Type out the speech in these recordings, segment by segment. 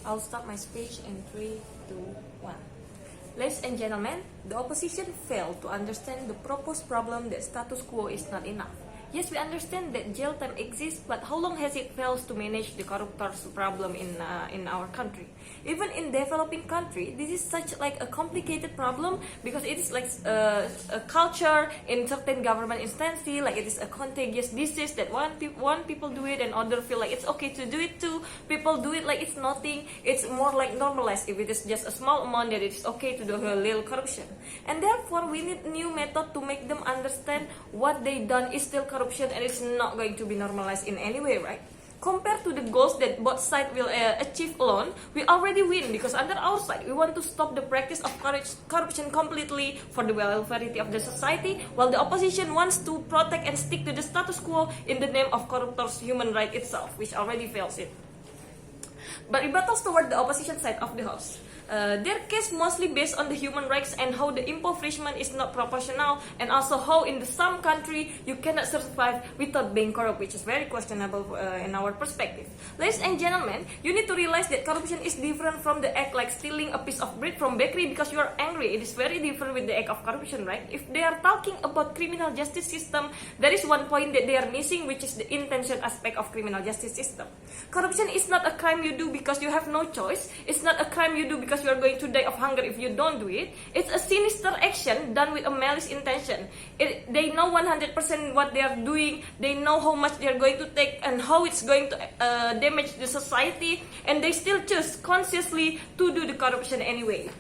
I'll start my speech in 3, 2, 1. Ladies and gentlemen, the opposition failed to understand the proposed problem that status quo is not enough. Yes, we understand that jail time exists, but how long has it failed to manage the corruptors problem in our country? Even in developing country, this is such like a complicated problem because it is like a culture in certain government instances, like it is a contagious disease that one people do it and other feel like it's okay to do it too. People do it like it's nothing. It's more like normalized if it is just a small amount that it is okay to do a little corruption. And therefore, we need new method to make them understand what they done is still corruption and it's not going to be normalized in any way, right? Compared to the goals that both sides will achieve alone, we already win because under our side, we want to stop the practice of corruption completely for the welfare of the society, while the opposition wants to protect and stick to the status quo in the name of corruptors' human right itself, which already fails it. But rebuttals toward the opposition side of the house. Their case mostly based on the human rights and how the impoverishment is not proportional, and also how in some country you cannot survive without being corrupt, which is very questionable in our perspective. Ladies and gentlemen, you need to realize that corruption is different from the act like stealing a piece of bread from bakery because you are angry. It is very different with the act of corruption, right? If they are talking about criminal justice system, there is one point that they are missing, which is the intention aspect of criminal justice system. Corruption is not a crime you do because you have no choice. It's not a crime you do because you are going to die of hunger if you don't do it. It's a sinister action done with a malice intention. They know 100% what they are doing. They know how much they are going to take and how it's going to damage the society, and they still choose consciously to do the corruption anyway.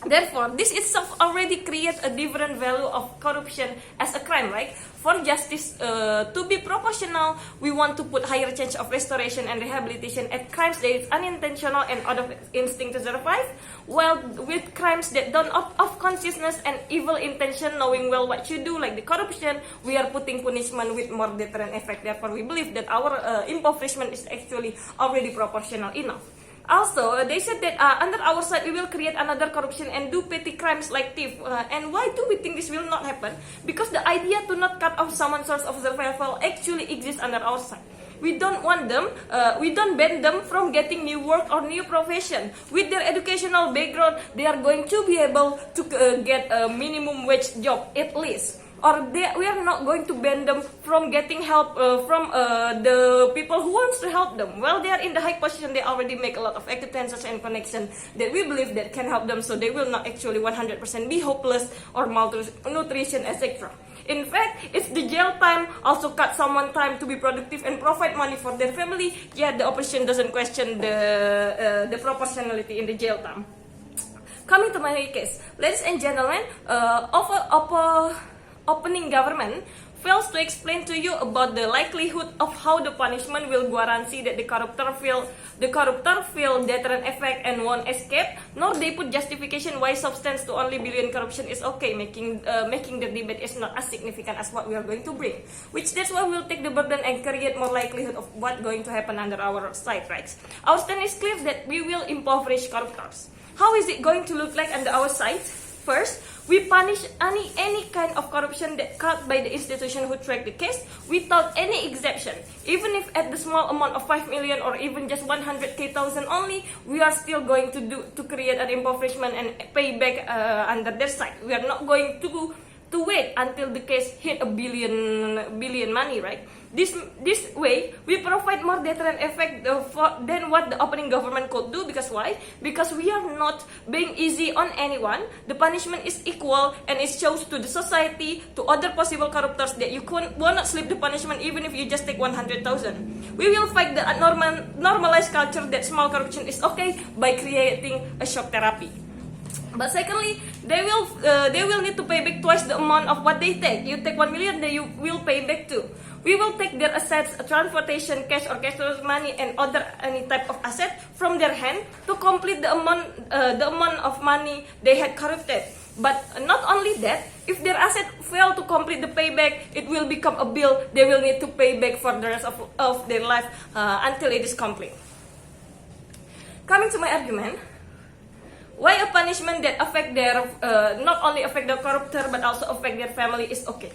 Therefore, this itself already creates a different value of corruption as a crime, right? For justice to be proportional, we want to put higher chance of restoration and rehabilitation at crimes that is unintentional and out of instinct to survive, while with crimes that don't of consciousness and evil intention, knowing well what you do, like the corruption, we are putting punishment with more deterrent effect. Therefore, we believe that our impoverishment is actually already proportional enough. Also, they said that under our side, we will create another corruption and do petty crimes like thief. And why do we think this will not happen? Because the idea to not cut off someone's source of survival actually exists under our side. We don't want them, we don't ban them from getting new work or new profession. With their educational background, they are going to be able to get a minimum wage job at least. Or we are not going to ban them from getting help from the people who wants to help them. Well, they are in the high position, they already make a lot of acquaintances and connections that we believe that can help them, so they will not actually 100% be hopeless or malnutrition, etc. In fact, if the jail time also cut someone time to be productive and provide money for their family, yeah, the opposition doesn't question the proportionality in the jail time. Coming to my case, ladies and gentlemen, opening government fails to explain to you about the likelihood of how the punishment will guarantee that the corruptor feel deterrent effect and won't escape, nor they put justification why substance to only billion corruption is okay, making the debate is not as significant as what we are going to bring. Which that's why we'll take the burden and create more likelihood of what going to happen under our side, right? Our stand is clear that we will impoverish corruptors. How is it going to look like under our side? First, we punish any kind of corruption that caught by the institution who track the case without any exception. Even if at the small amount of 5 million or even just 100,000 only, we are still going to create an impoverishment and pay back under their side. We are not going to wait until the case hit a billion money, right? This way, we provide more deterrent effect than what the opening government could do. Because why? Because we are not being easy on anyone. The punishment is equal and it shows to the society, to other possible corruptors that you will not slip the punishment even if you just take 100,000. We will fight the normalized culture that small corruption is okay by creating a shock therapy. But secondly, they will need to pay back twice the amount of what they take. You take 1 million, they will pay back too. We will take their assets, transportation, cash or cashless money, and any type of asset from their hand to complete the amount of money they had corrupted. But not only that, if their asset fail to complete the payback, it will become a bill they will need to pay back for the rest of their life until it is complete. Coming to my argument. Why a punishment that affect their not only affect the corruptor but also affect their family is okay?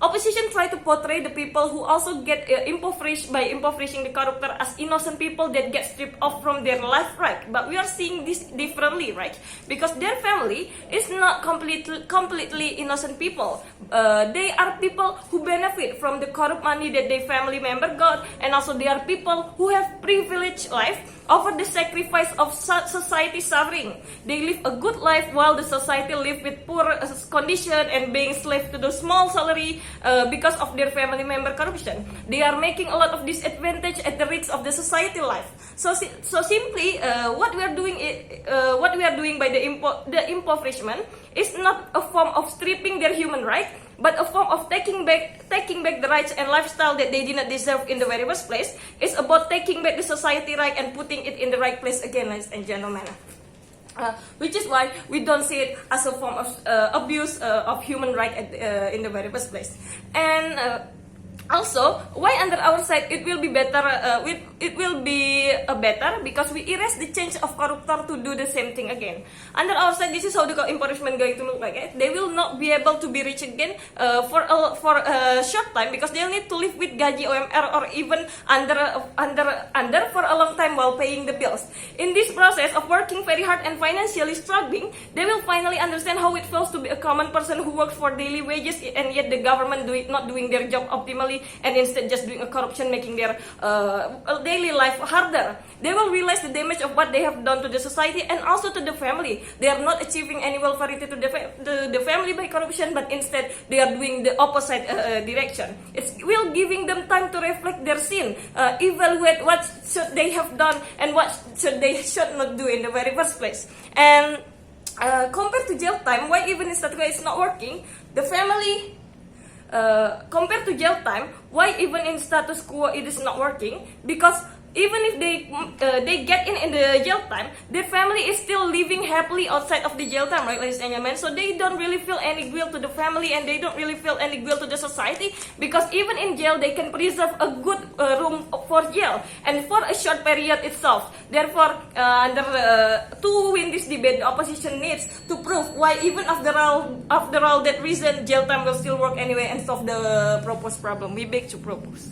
Opposition try to portray the people who also get impoverished by impoverishing the corruptor as innocent people that get stripped off from their life right. But we are seeing this differently, right? Because their family is not completely innocent people. They are people who benefit from the corrupt money that their family member got, and also they are people who have privileged life over the sacrifice of society suffering. They live a good life while the society live with poor condition and being slave to the small salary because of their family member corruption. They are making a lot of disadvantage at the risk of the society life. So simply, what we are doing by the impoverishment is not a form of stripping their human right, but a form of taking back the rights and lifestyle that they did not deserve in the very first place. It's about taking back the society right and putting it in the right place again, ladies and gentlemen. Which is why we don't see it as a form of abuse of human right in the very first place. And also, why under our side it will be better? It will be better because we erase the change of corruptor to do the same thing again. Under our side, this is how the impoverishment going to look like. They will not be able to be rich again for a short time because they'll need to live with gaji OMR or even under for a long time while paying the bills. In this process of working very hard and financially struggling, they will finally understand how it feels to be a common person who works for daily wages and yet the government not doing their job optimally, and instead just doing a corruption, making their daily life harder. They will realize the damage of what they have done to the society and also to the family. They are not achieving any welfare to the family by corruption, but instead they are doing the opposite direction. It will giving them time to reflect their sin, evaluate what should they have done and what should not do in the very first place. And compared to jail time, why even is that way is not working? The family. Compared to jail time, why even in status quo it is not working? Because even if they get in the jail time, their family is still living happily outside of the jail time, right, ladies and gentlemen? So they don't really feel any guilt to the family and they don't really feel any guilt to the society, because even in jail they can preserve a good room for jail and for a short period itself. Therefore, to win this debate, the opposition needs to prove why even after all that reason, jail time will still work anyway and solve the proposed problem. We beg to propose.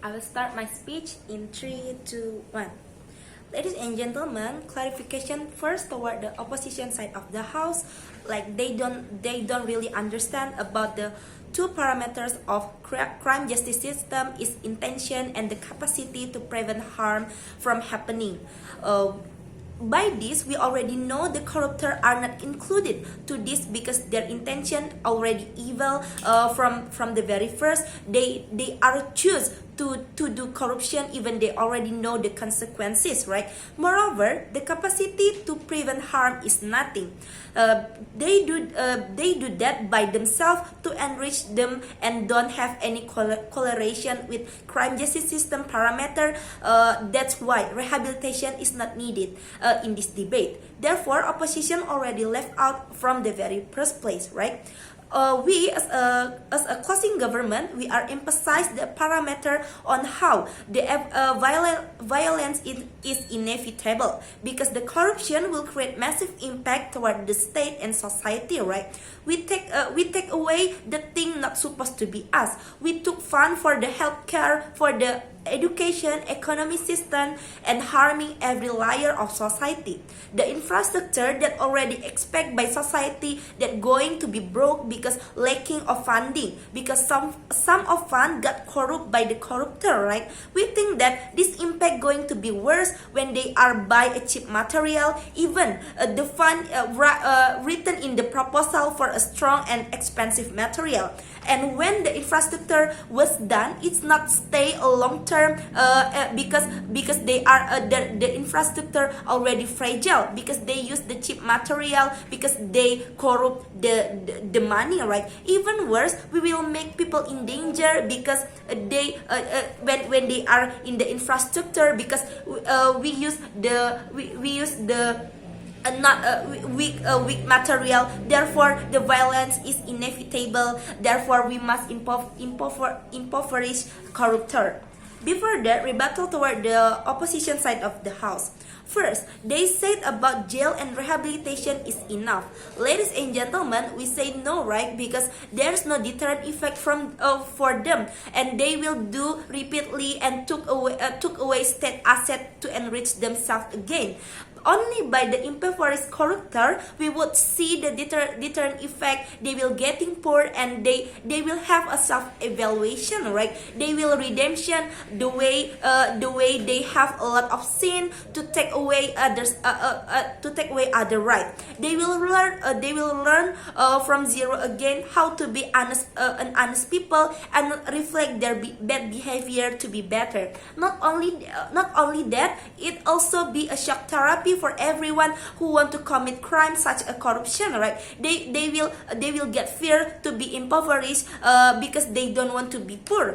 I will start my speech in 3, 2, 1. Ladies and gentlemen, clarification first toward the opposition side of the house, like they don't really understand about the two parameters of crime justice system is intention and the capacity to prevent harm from happening. By this, we already know the corruptor are not included to this because their intention already evil from the very first. They are choose to do corruption even they already know the consequences, right? Moreover, the capacity to prevent harm is nothing. They do that by themselves to enrich them and don't have any correlation with crime justice system parameter. That's why rehabilitation is not needed in this debate. Therefore, opposition already left out from the very first place, right? We as a closing government, we are emphasize the parameter on how the violence is inevitable, because the corruption will create massive impact toward the state and society, right? We take away the thing not supposed to be us. We took fund for the healthcare, for the education, economy system, and harming every layer of society. The infrastructure that already expect by society that going to be broke because lacking of funding, because some of fund got corrupt by the corruptor, right? We think that this impact going to be worse when they are buy a cheap material, even the fund written in the proposal for a strong and expensive material. And when the infrastructure was done, it's not stay a long term because they are the infrastructure already fragile, because they use the cheap material, because they corrupt the money, right? Even worse, we will make people in danger because they when they are in the infrastructure, because we use the weak material. Therefore, the violence is inevitable. Therefore, we must impoverish corruptor. Before that, rebuttal toward the opposition side of the House. First, they said about jail and rehabilitation is enough. Ladies and gentlemen, we say no, right? Because there's no deterrent effect for them, and they will do repeatedly and took away state asset to enrich themselves again. Only by the impoverished corruptor we would see the deterrent effect. They will getting poor, and they will have a self-evaluation, right? They will redemption the way they have a lot of sin to take away others other right. They will learn from zero again how to be an honest people and reflect their bad behavior to be better. Not only that, it also be a shock therapy for everyone who want to commit crime such as corruption, right? They will get fear to be impoverished because they don't want to be poor.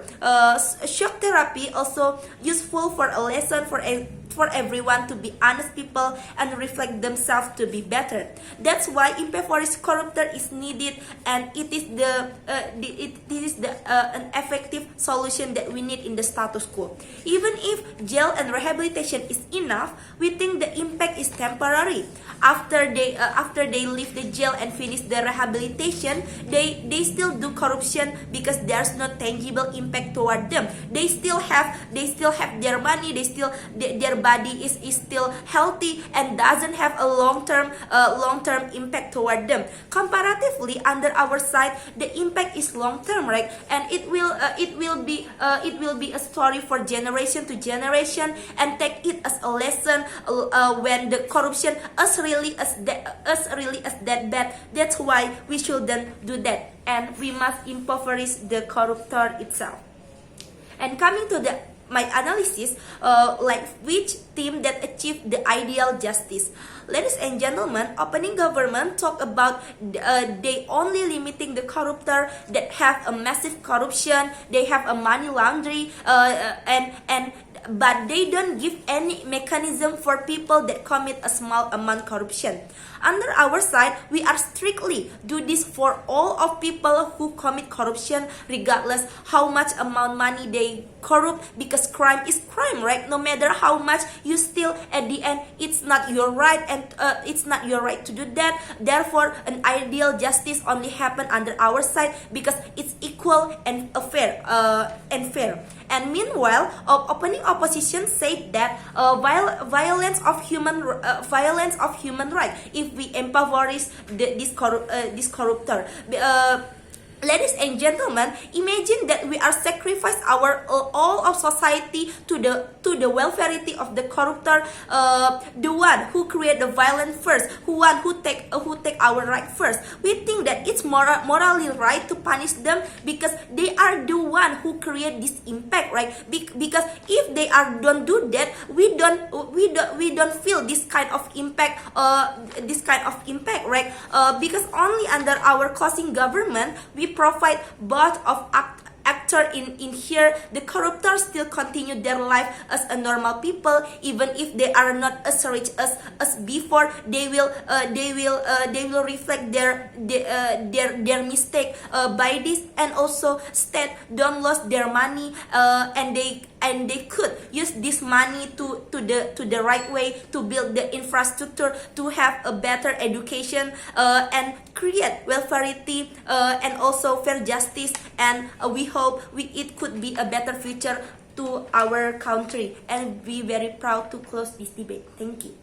Shock therapy also useful for a lesson for everyone to be honest people and reflect themselves to be better. That's why impoverished corruptor is needed, and it is an effective solution that we need in the status quo. Even if jail and rehabilitation is enough, we think the impact is temporary. After they leave the jail and finish the rehabilitation, they still do corruption because there's no tangible impact toward them. They still have their money. Their body is still healthy and doesn't have a long-term impact toward them. Comparatively, under our side, the impact is long-term, right? And it will be a story for generation to generation, and take it as a lesson when the corruption is really as that bad. That's why we shouldn't do that, and we must impoverish the corruptor itself. And coming to my analysis, like which team that achieved the ideal justice. Ladies and gentlemen, opening government talk about they only limiting the corruptor that have a massive corruption, they have a money laundry, but they don't give any mechanism for people that commit a small amount corruption. Under our side, we are strictly do this for all of people who commit corruption, regardless how much amount money they corrupt, because crime is crime, right? No matter how much you steal, at the end it's not your right, and it's not your right to do that. Therefore, an ideal justice only happen under our side because it's equal and fair. And meanwhile, opening opposition said that violence of human right if we impoverish this corruptor. Ladies and gentlemen, imagine that we are sacrifice our all of society to the welfarity of the corruptor, the one who create the violence first, who take our right first. We think that it's morally right to punish them because they are the one who create this impact, right? Because if they don't do that, we don't feel this kind of impact, right? Because only under our closing government we provide both of actor in here. The corruptors still continue their life as a normal people, even if they are not as rich as before. They will reflect their mistake by this, and also state don't lose their money, and they could use this money to the right way to build the infrastructure, to have a better education, and create welfarity, and also fair justice, and we hope it could be a better future to our country, and we very proud to close this debate. Thank you.